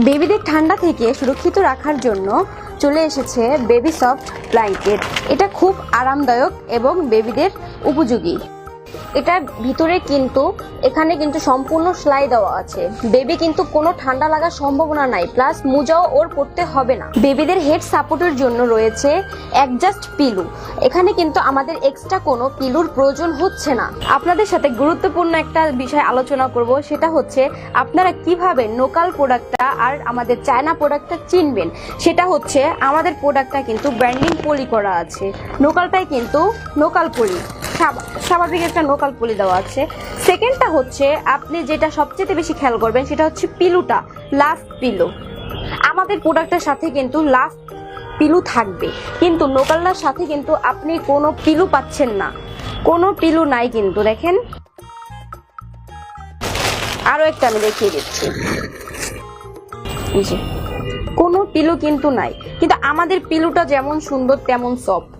বেবিদের ঠান্ডা থেকে সুরক্ষিত রাখার জন্য চলে এসেছে বেবি সফট ব্ল্যাঙ্কেট। এটা খুব আরামদায়ক এবং বেবিদের উপযোগী। এটার ভিতরে কিন্তু এখানে কিন্তু সম্পূর্ণ সেলাই দেওয়া আছে। বেবি কিন্তু কোনো ঠান্ডা লাগার সম্ভাবনা নাই, প্লাস মোজাও ওর পড়তে হবে না। বেবিদের হেড সাপোর্টের জন্য রয়েছে অ্যাডজাস্ট পিলু। এখানে কিন্তু আমাদের এক্সট্রা কোনো পিলুর প্রয়োজন হচ্ছে না। আপনাদের সাথে গুরুত্বপূর্ণ একটা বিষয় আলোচনা করব, সেটা হচ্ছে আপনারা কিভাবে লোকাল প্রোডাক্টটা আর আমাদের চায়না প্রোডাক্টটা চিনবেন। সেটা হচ্ছে আমাদের প্রোডাক্টটা কিন্তু ব্র্যান্ডিং পলি করা আছে, লোকালটাই কিন্তু লোকাল পলি, স্বাভাবিক একটা লোকাল পলি দেওয়া আছে। সেকেন্ডটা হচ্ছে আপনি যেটা সবচেয়ে বেশি খেয়াল করবেন সেটা হচ্ছে পিলুটা, লাস্ট পিলু। আমাদের প্রোডাক্টের সাথে কিন্তু লাস্ট পিলু থাকবে, কিন্তু লোকালটার সাথে কিন্তু আপনি কোনো পিলু পাচ্ছেন না, কোনো পিলু নাই। কিন্তু দেখেন, আরো একটা আমি দেখিয়ে দিচ্ছি, কোনো পিলু কিন্তু নাই। কিন্তু আমাদের পিলুটা যেমন সুন্দর তেমন সফট।